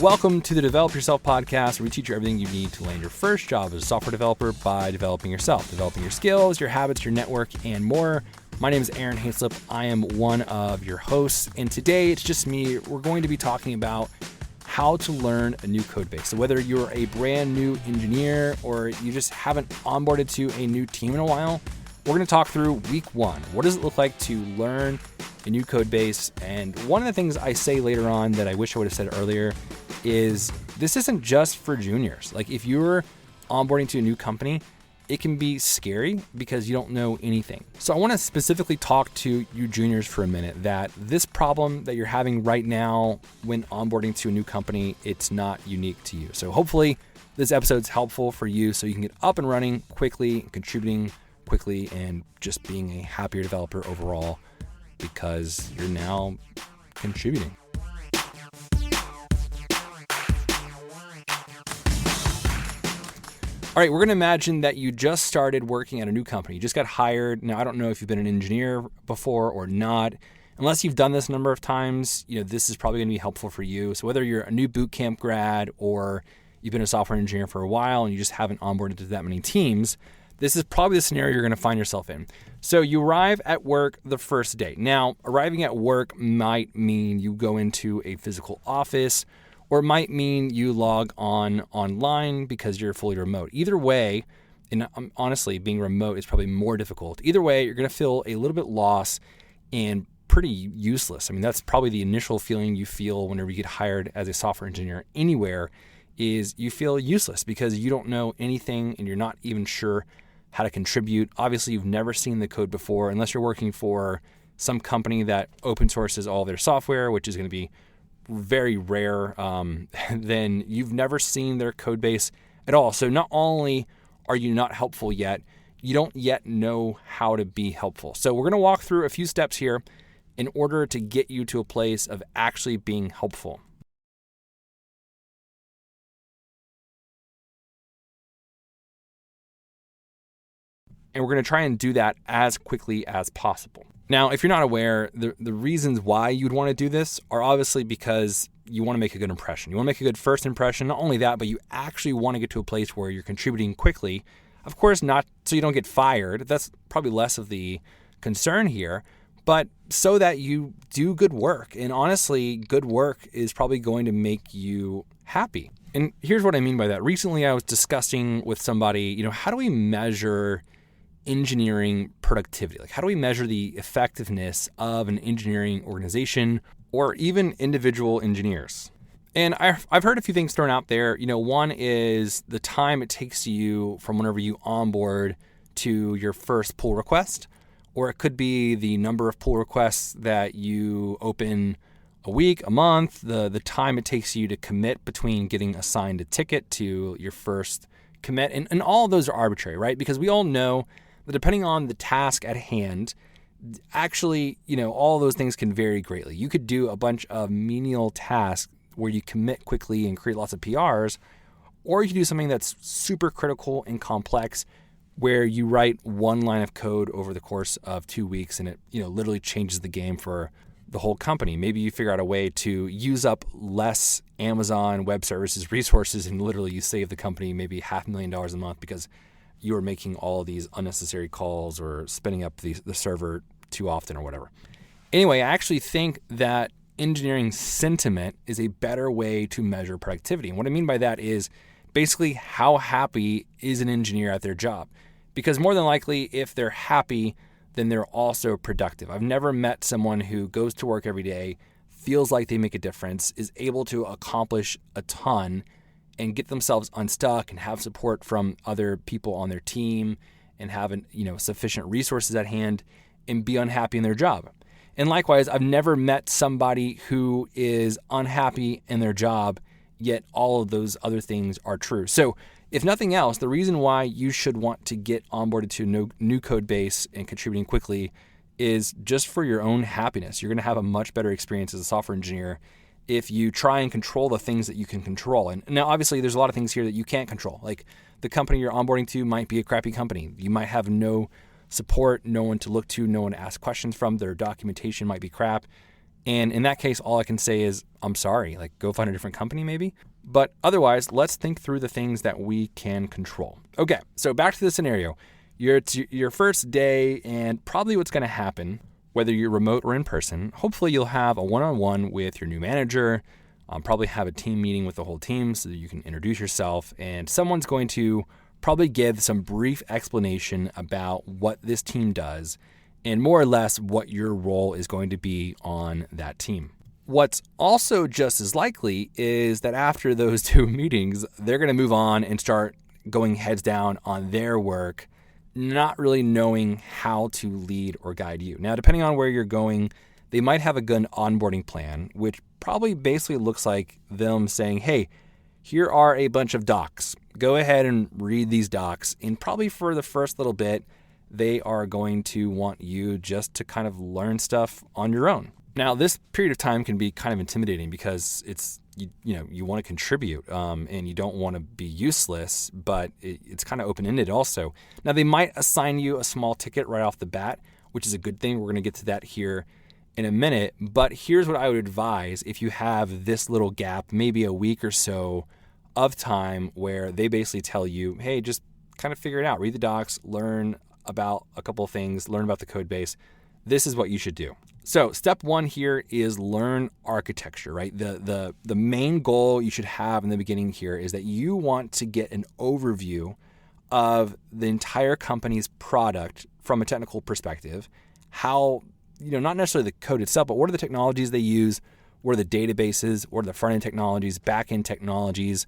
Welcome to the Develop Yourself podcast, where we teach you everything you need to land your first job as a software developer by developing yourself, developing your skills, your habits, your network, and more. My name is Aaron Hayslip. I am one of your hosts, and today it's just me. We're going to be talking about how to learn a new code base. So whether you're a brand new engineer or you just haven't onboarded to a new team in a while, we're going to talk through week one. What does it look like to learn a new code base? And one of the things I say later on that I wish I would have said earlier is this isn't just for juniors. Like if you're onboarding to a new company, it can be scary because you don't know anything. So I want to specifically talk to you juniors for a minute that this problem that you're having right now when onboarding to a new company, it's not unique to you. So hopefully this episode's helpful for you so you can get up and running quickly, contributing quickly, and just being a happier developer overall because you're now contributing. All right, we're going to imagine that you just started working at a new company. You just got hired. Now, I don't know if you've been an engineer before or not. Unless you've done this a number of times, this is probably going to be helpful for you. So whether you're a new boot camp grad or you've been a software engineer for a while and you just haven't onboarded to that many teams, this is probably the scenario you're going to find yourself in. So you arrive at work the first day. Now, arriving at work might mean you go into a physical office, or it might mean you log on online because you're fully remote. Either way, and honestly, being remote is probably more difficult. Either way, you're going to feel a little bit lost and pretty useless. I mean, that's probably the initial feeling you feel whenever you get hired as a software engineer anywhere is you feel useless because you don't know anything and you're not even sure how to contribute. Obviously, you've never seen the code before unless you're working for some company that open sources all their software, which is going to be very rare, then you've never seen their code base at all. So not only are you not helpful yet, you don't yet know how to be helpful. So we're going to walk through a few steps here in order to get you to a place of actually being helpful. And we're going to try and do that as quickly as possible. Now, if you're not aware, the reasons why you'd want to do this are obviously because you want to make a good impression. You want to make a good first impression. Not only that, but you actually want to get to a place where you're contributing quickly. Of course, not so you don't get fired. That's probably less of the concern here, but so that you do good work. And honestly, good work is probably going to make you happy. And here's what I mean by that. Recently, I was discussing with somebody, how do we measure engineering productivity? Like, how do we measure the effectiveness of an engineering organization or even individual engineers? And I've heard a few things thrown out there. One is the time it takes you from whenever you onboard to your first pull request, or it could be the number of pull requests that you open a week, a month, the time it takes you to commit between getting assigned a ticket to your first commit. And all of those are arbitrary, right? Because we all know that depending on the task at hand, actually, all of those things can vary greatly. You could do a bunch of menial tasks where you commit quickly and create lots of PRs, or you could do something that's super critical and complex where you write one line of code over the course of 2 weeks and it, literally changes the game for the whole company. Maybe you figure out a way to use up less Amazon Web Services resources and literally you save the company maybe $500,000 a month because you are making all these unnecessary calls or spinning up the server too often or whatever. Anyway, I actually think that engineering sentiment is a better way to measure productivity. And what I mean by that is basically how happy is an engineer at their job? Because more than likely, if they're happy, then they're also productive. I've never met someone who goes to work every day, feels like they make a difference, is able to accomplish a ton and get themselves unstuck and have support from other people on their team and have sufficient resources at hand and be unhappy in their job. And likewise, I've never met somebody who is unhappy in their job, yet all of those other things are true. So if nothing else, the reason why you should want to get onboarded to a new code base and contributing quickly is just for your own happiness. You're going to have a much better experience as a software engineer if you try and control the things that you can control. And now, obviously, there's a lot of things here that you can't control. Like the company you're onboarding to might be a crappy company. You might have no support, no one to look to, no one to ask questions from. Their documentation might be crap. And in that case, all I can say is, I'm sorry, like go find a different company maybe. But otherwise, let's think through the things that we can control. Okay, so back to the scenario. It's your first day, and probably what's going to happen, whether you're remote or in person, hopefully you'll have a one-on-one with your new manager, probably have a team meeting with the whole team so that you can introduce yourself, and someone's going to probably give some brief explanation about what this team does and more or less what your role is going to be on that team. What's also just as likely is that after those two meetings, they're going to move on and start going heads down on their work, not really knowing how to lead or guide you. Now, depending on where you're going, they might have a good onboarding plan, which probably basically looks like them saying, hey, here are a bunch of docs. Go ahead and read these docs. And probably for the first little bit, they are going to want you just to kind of learn stuff on your own. Now, this period of time can be kind of intimidating because it's, you want to contribute and you don't want to be useless, but it's kind of open-ended also. Now, they might assign you a small ticket right off the bat, which is a good thing. We're going to get to that here in a minute. But here's what I would advise if you have this little gap, maybe a week or so of time where they basically tell you, hey, just kind of figure it out. Read the docs, learn about a couple of things, learn about the code base. This is what you should do. So step one here is learn architecture, right? The main goal you should have in the beginning here is that you want to get an overview of the entire company's product from a technical perspective. How, not necessarily the code itself, but what are the technologies they use? What are the databases? What are the front-end technologies, back-end technologies?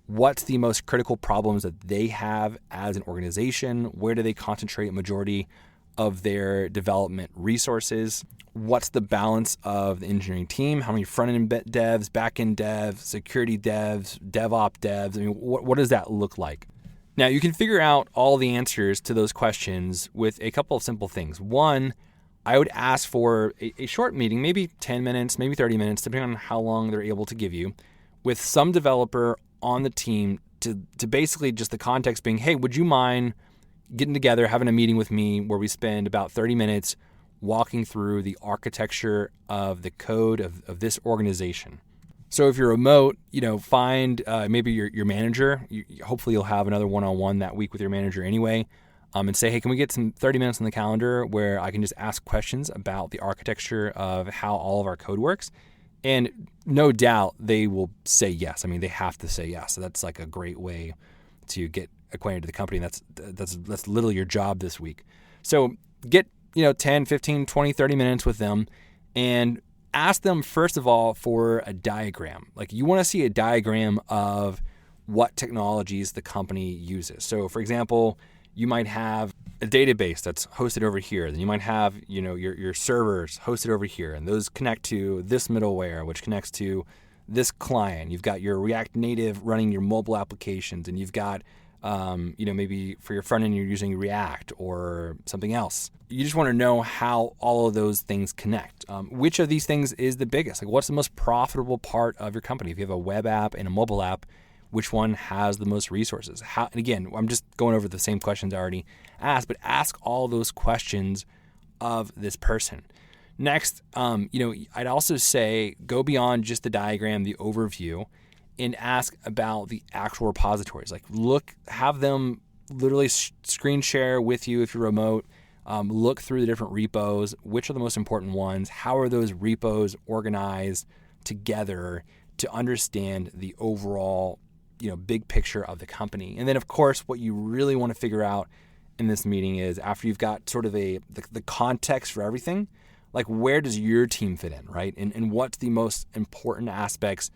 What's the most critical problems that they have as an organization? Where do they concentrate a majority of their development resources? What's the balance of the engineering team? How many front-end devs, back-end devs, security devs, DevOps devs? I mean, what does that look like? Now, you can figure out all the answers to those questions with a couple of simple things. One, I would ask for a short meeting, maybe 10 minutes, maybe 30 minutes, depending on how long they're able to give you, with some developer on the team to basically just the context being, hey, would you mind getting together, having a meeting with me where we spend about 30 minutes walking through the architecture of the code of this organization. So if you're remote, find maybe your manager. Hopefully you'll have another one-on-one that week with your manager anyway, and say, hey, can we get some 30 minutes on the calendar where I can just ask questions about the architecture of how all of our code works? And no doubt they will say yes. I mean, they have to say yes. So that's like a great way to get acquainted to the company. That's literally your job this week. So get 10, 15, 20, 30 minutes with them and ask them, first of all, for a diagram. Like, you want to see a diagram of what technologies the company uses. So for example, you might have a database that's hosted over here. Then you might have, your servers hosted over here, and those connect to this middleware, which connects to this client. You've got your React Native running your mobile applications, and you've got, maybe for your front end, you're using React or something else. You just want to know how all of those things connect. Which of these things is the biggest? Like, what's the most profitable part of your company? If you have a web app and a mobile app, which one has the most resources? And again, I'm just going over the same questions I already asked, but ask all those questions of this person. Next, I'd also say go beyond just the diagram, the overview, and ask about the actual repositories. Like, have them literally screen share with you if you're remote. Look through the different repos. Which are the most important ones? How are those repos organized together to understand the overall big picture of the company? And then, of course, what you really want to figure out in this meeting is, after you've got sort of the context for everything, like, where does your team fit in, right? And what's the most important aspects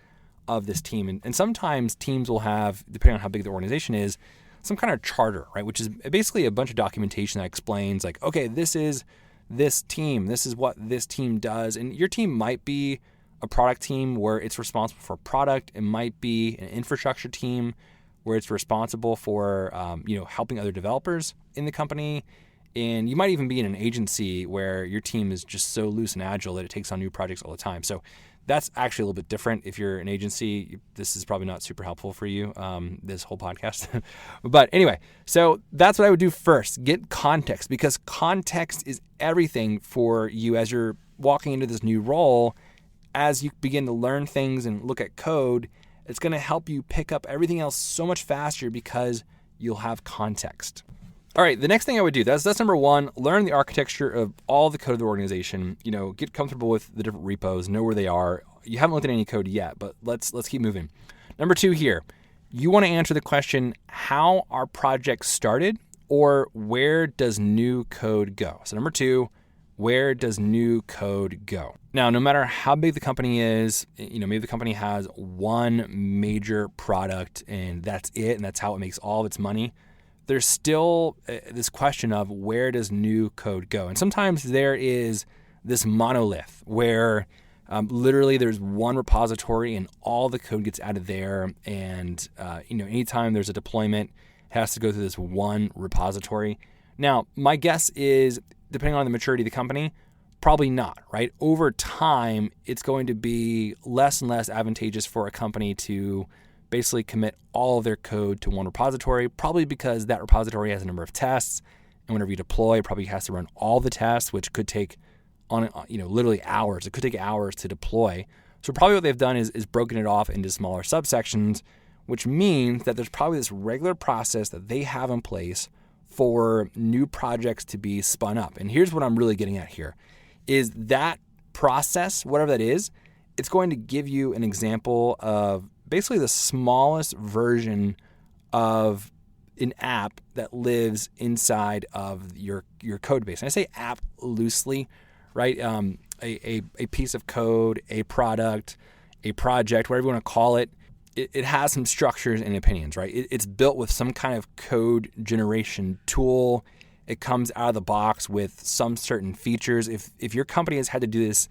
of this team? And sometimes teams will have, depending on how big the organization is, some kind of charter, right? Which is basically a bunch of documentation that explains, like, okay, this is this team. This is what this team does. And your team might be a product team where it's responsible for product. It might be an infrastructure team where it's responsible for, helping other developers in the company. And you might even be in an agency where your team is just so loose and agile that it takes on new projects all the time. So that's actually a little bit different. If you're an agency, this is probably not super helpful for you, this whole podcast. But anyway, so that's what I would do first. Get context, because context is everything for you as you're walking into this new role. as you begin to learn things and look at code, it's going to help you pick up everything else so much faster because you'll have context. All right, the next thing I would do, that's number one, learn the architecture of all the code of the organization. Get comfortable with the different repos, know where they are. You haven't looked at any code yet, but let's keep moving. Number two here, you want to answer the question, how are projects started, or where does new code go? So number two, where does new code go? Now, no matter how big the company is, maybe the company has one major product and that's it, and that's how it makes all of its money. There's still this question of where does new code go? And sometimes there is this monolith where literally there's one repository and all the code gets out of there. And, anytime there's a deployment, it has to go through this one repository. Now, my guess is, depending on the maturity of the company, probably not, right? Over time, it's going to be less and less advantageous for a company to basically commit all of their code to one repository, probably because that repository has a number of tests. And whenever you deploy, it probably has to run all the tests, which could take literally hours. It could take hours to deploy. So probably what they've done is broken it off into smaller subsections, which means that there's probably this regular process that they have in place for new projects to be spun up. And here's what I'm really getting at here, is that process, whatever that is, it's going to give you an example of basically the smallest version of an app that lives inside of your code base. And I say app loosely, right? A piece of code, a product, a project, whatever you want to call it. It has some structures and opinions, right? It's built with some kind of code generation tool. It comes out of the box with some certain features. If your company has had to do this,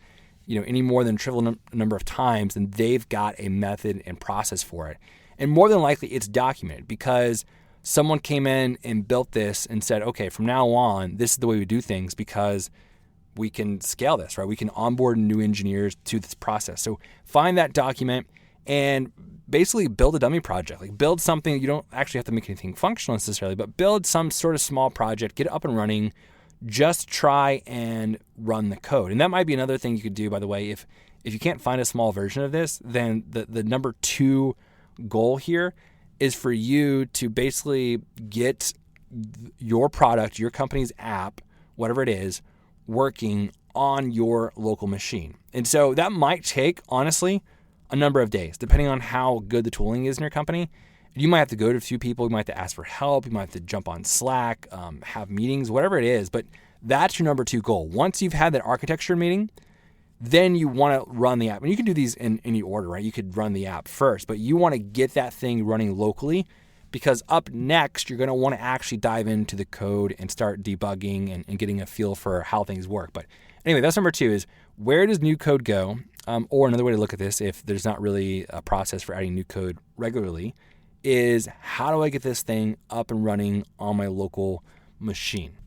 any more than a trivial number of times, then they've got a method and process for it. And more than likely, it's documented because someone came in and built this and said, okay, from now on, this is the way we do things because we can scale this, right? We can onboard new engineers to this process. So find that document and basically build a dummy project. Like build something. You don't actually have to make anything functional necessarily, but build some sort of small project, get it up and running. Just try and run the code. And that might be another thing you could do, by the way. If you can't find a small version of this, then the number two goal here is for you to basically get your product, your company's app, whatever it is, working on your local machine. And so that might take, honestly, a number of days, depending on how good the tooling is in your company. You might have to go to a few people. You might have to ask for help. You might have to jump on Slack, have meetings, whatever it is. But that's your number two goal. Once you've had that architecture meeting, then you want to run the app. And you can do these in any order, right? You could run the app first, but you want to get that thing running locally because up next, you're going to want to actually dive into the code and start debugging and getting a feel for how things work. But anyway, that's number two is where does new code go? Or another way to look at this, if there's not really a process for adding new code regularly, is how do I get this thing up and running on my local machine?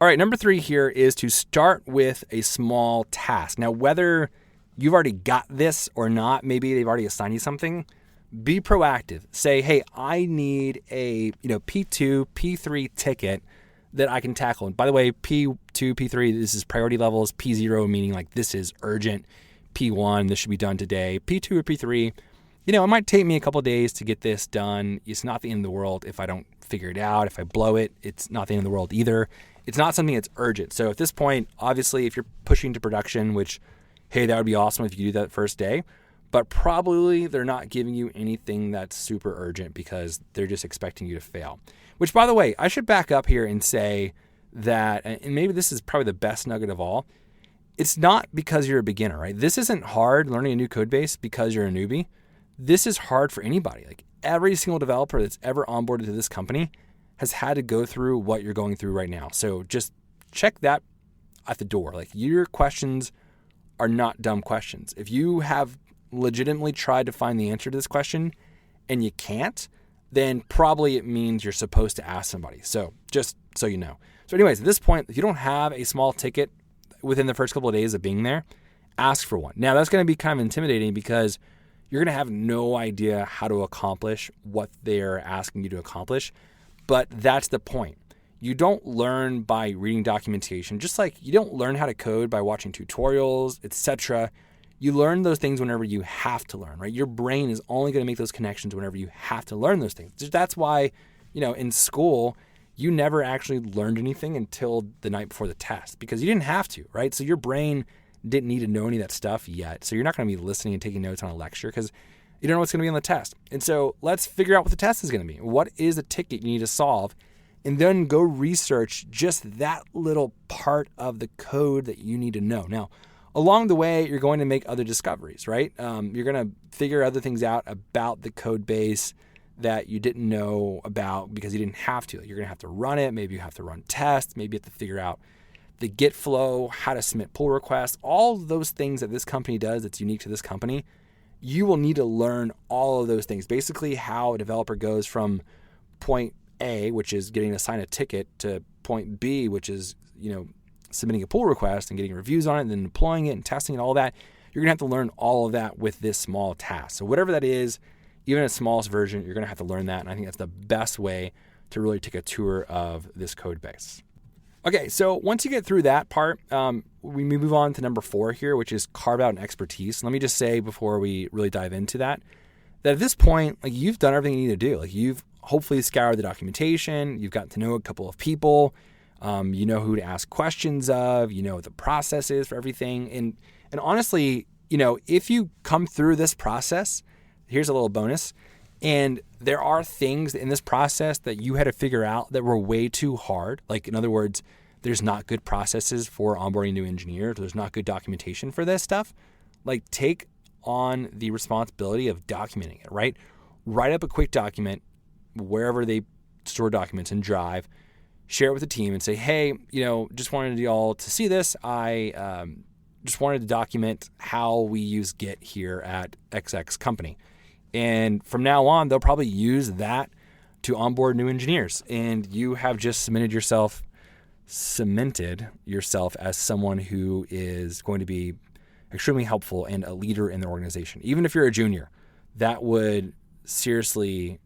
All right, number three here is to start with a small task. Now, whether you've already got this or not, maybe they've already assigned you something, be proactive. Say, hey, I need a P2, P3 ticket that I can tackle. And by the way, P2, P3, this is priority levels. P0 meaning like this is urgent. P1, this should be done today. P2 or P3, it might take me a couple of days to get this done. It's not the end of the world if I don't figure it out. If I blow it, it's not the end of the world either. It's not something that's urgent. So at this point, obviously, if you're pushing to production, which, hey, that would be awesome if you do that first day, but probably they're not giving you anything that's super urgent because they're just expecting you to fail. Which, by the way, I should back up here and say that, and maybe this is probably the best nugget of all, it's not because you're a beginner, right? This isn't hard learning a new code base because you're a newbie. This is hard for anybody. Like every single developer that's ever onboarded to this company has had to go through what you're going through right now. So just check that at the door. Like your questions are not dumb questions. If you have legitimately tried to find the answer to this question and you can't, then probably it means you're supposed to ask somebody. So just so you know. So anyways, at this point, if you don't have a small ticket within the first couple of days of being there, ask for one. Now that's going to be kind of intimidating because you're going to have no idea how to accomplish what they're asking you to accomplish, but that's the point. You don't learn by reading documentation, just like you don't learn how to code by watching tutorials, etc. You learn those things whenever you have to learn, right? Your brain is only going to make those connections whenever you have to learn those things. That's why, in school, you never actually learned anything until the night before the test because you didn't have to, right? So your brain didn't need to know any of that stuff yet. So you're not going to be listening and taking notes on a lecture because you don't know what's going to be on the test. And so let's figure out what the test is going to be. What is the ticket you need to solve? And then go research just that little part of the code that you need to know. Now, along the way, you're going to make other discoveries, right? You're going to figure other things out about the code base that you didn't know about because you didn't have to. You're going to have to run it. Maybe you have to run tests. Maybe you have to figure out the Git flow, how to submit pull requests, all those things that this company does that's unique to this company. You will need to learn all of those things. Basically, how a developer goes from point A, which is getting assigned a ticket, to point B, which is, submitting a pull request and getting reviews on it and then deploying it and testing and all that. You're going to have to learn all of that with this small task. So whatever that is, even in the smallest version, you're going to have to learn that. And I think that's the best way to really take a tour of this code base. Okay, so once you get through that part, we move on to number 4 here, which is carve out an expertise. Let me just say before we really dive into that at this point, you've done everything you need to do. You've hopefully scoured the documentation. You've gotten to know a couple of people. You know who to ask questions of. You know what the process is for everything. And honestly, if you come through this process, here's a little bonus. And there are things in this process that you had to figure out that were way too hard. In other words, there's not good processes for onboarding new engineers. There's not good documentation for this stuff. Take on the responsibility of documenting it, right? Write up a quick document wherever they store documents in Drive, share it with the team and say, hey, just wanted y'all to see this. I just wanted to document how we use Git here at XX company. And from now on, they'll probably use that to onboard new engineers. And you have just cemented yourself as someone who is going to be extremely helpful and a leader in the organization. Even if you're a junior, that would seriously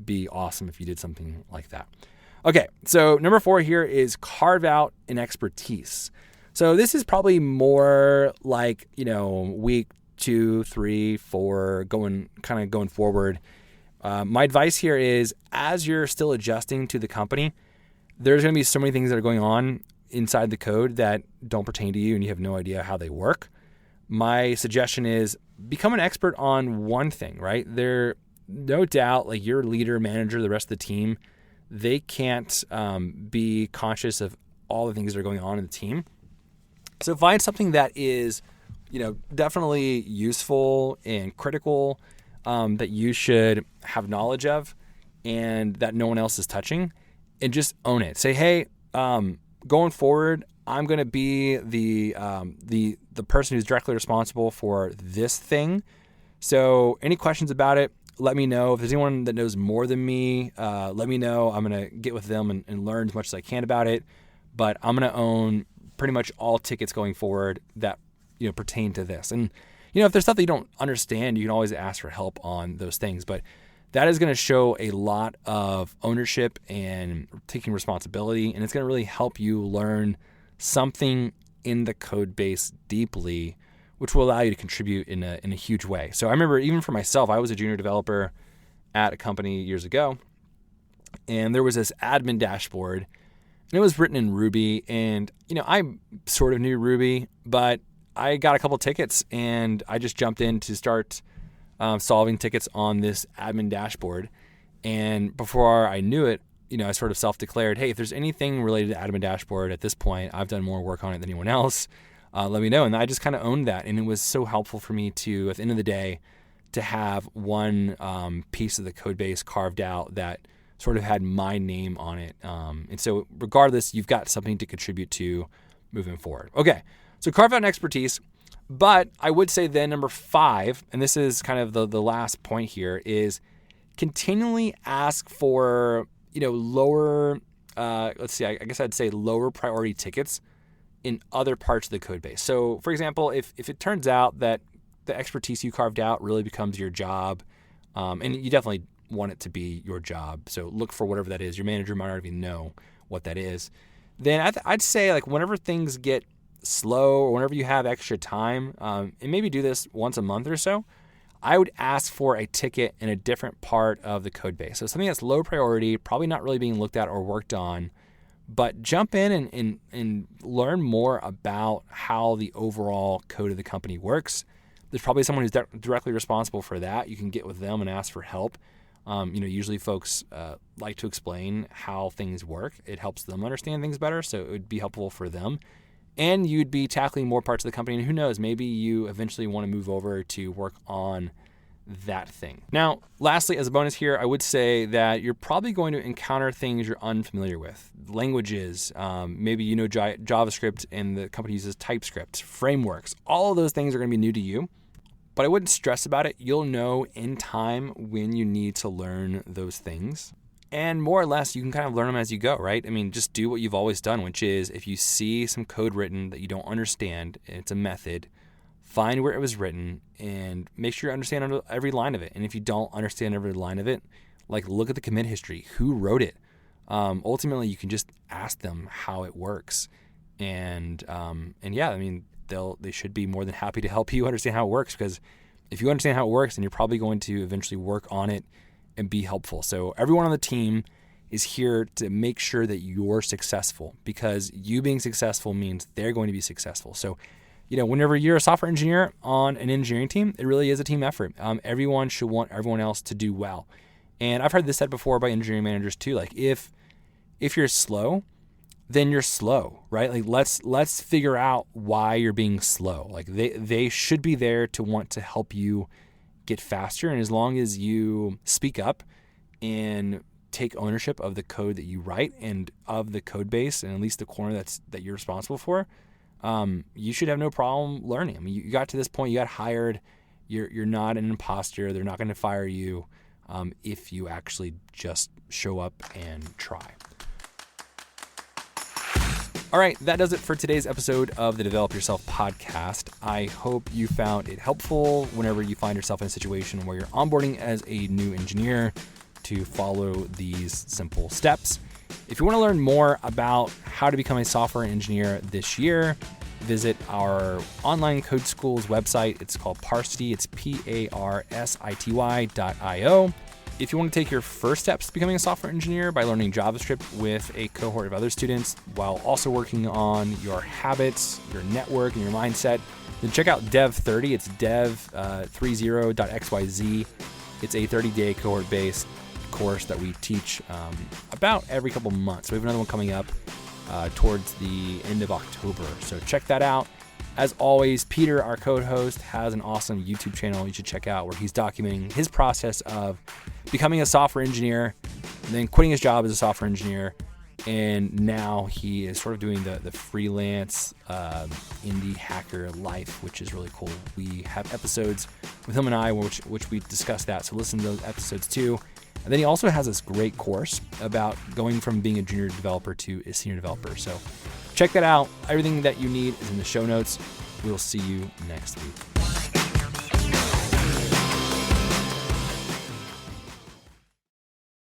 be awesome if you did something like that. Okay, so number 4 here is carve out an expertise. So this is probably more week 2, 3, 4, going forward. My advice here is, as you're still adjusting to the company, there's going to be so many things that are going on inside the code that don't pertain to you and you have no idea how they work. My suggestion is become an expert on one thing, right? There, no doubt, your leader, manager, the rest of the team, they can't be conscious of all the things that are going on in the team. So find something that is definitely useful and critical that you should have knowledge of and that no one else is touching, and just own it. Say, hey, going forward, I'm going to be the person who's directly responsible for this thing. So any questions about it, let me know. If there's anyone that knows more than me, let me know. I'm going to get with them and learn as much as I can about it. But I'm going to own pretty much all tickets going forward that pertain to this. And if there's stuff that you don't understand, you can always ask for help on those things. But that is going to show a lot of ownership and taking responsibility, and it's going to really help you learn something in the code base deeply, which will allow you to contribute in a huge way. So I remember, even for myself, I was a junior developer at a company years ago, and there was this admin dashboard, and it was written in Ruby. And I sort of knew Ruby, but I got a couple tickets, and I just jumped in to start solving tickets on this admin dashboard. And before I knew it, I sort of self-declared, hey, if there's anything related to admin dashboard at this point, I've done more work on it than anyone else. Let me know. And I just kind of owned that. And it was so helpful for me to, at the end of the day, to have one piece of the code base carved out that sort of had my name on it. And so regardless, you've got something to contribute to moving forward. Okay, so carve out an expertise. But I would say then number 5, and this is kind of the last point here, is continually ask for, lower, I guess I'd say lower priority tickets in other parts of the code base. So for example, if it turns out that the expertise you carved out really becomes your job, and you definitely want it to be your job, so look for whatever that is. Your manager might not even know what that is. Then I'd say, whenever things get slow or whenever you have extra time, and maybe do this once a month or so, I would ask for a ticket in a different part of the code base. So something that's low priority, probably not really being looked at or worked on, but jump in and learn more about how the overall code of the company works. There's probably someone who's directly responsible for that. You can get with them and ask for help. Usually folks like to explain how things work. It helps them understand things better, so it would be helpful for them. And you'd be tackling more parts of the company, and who knows, maybe you eventually want to move over to work on that thing. Now, lastly, as a bonus here, I would say that you're probably going to encounter things you're unfamiliar with. Languages, maybe you know JavaScript and the company uses TypeScript, frameworks. All of those things are going to be new to you, but I wouldn't stress about it. You'll know in time when you need to learn those things. And more or less, you can kind of learn them as you go, right? I mean, just do what you've always done, which is if you see some code written that you don't understand, and it's a method, find where it was written and make sure you understand every line of it. And if you don't understand every line of it, like look at the commit history. Who wrote it? Ultimately, you can just ask them how it works. And yeah, I mean, they should be more than happy to help you understand how it works, because if you understand how it works, then you're probably going to eventually work on it and be helpful. So everyone on the team is here to make sure that you're successful, because you being successful means they're going to be successful. So, whenever you're a software engineer on an engineering team, it really is a team effort. Everyone should want everyone else to do well. And I've heard this said before by engineering managers too. Like if you're slow, then you're slow, right? Like let's figure out why you're being slow. Like they should be there to want to help you get faster. And as long as you speak up and take ownership of the code that you write and of the code base, and at least the corner that you're responsible for, you should have no problem learning. I mean, you got to this point, you got hired, you're not an imposter. They're not going to fire you if you actually just show up and try. All right, that does it for today's episode of the Develop Yourself podcast. I hope you found it helpful whenever you find yourself in a situation where you're onboarding as a new engineer to follow these simple steps. If you want to learn more about how to become a software engineer this year, visit our online code school's website. It's called Parsity. It's PARSITY.io. If you want to take your first steps to becoming a software engineer by learning JavaScript with a cohort of other students while also working on your habits, your network, and your mindset, then check out Dev30. It's dev30.xyz. It's a 30-day cohort-based course that we teach about every couple months. We have another one coming up towards the end of October. So check that out. As always, Peter, our code host, has an awesome YouTube channel you should check out where he's documenting his process of becoming a software engineer, and then quitting his job as a software engineer, and now he is sort of doing the freelance indie hacker life, which is really cool. We have episodes with him and I which we discuss that, so listen to those episodes too. And then he also has this great course about going from being a junior developer to a senior developer. So check that out. Everything that you need is in the show notes. We'll see you next week.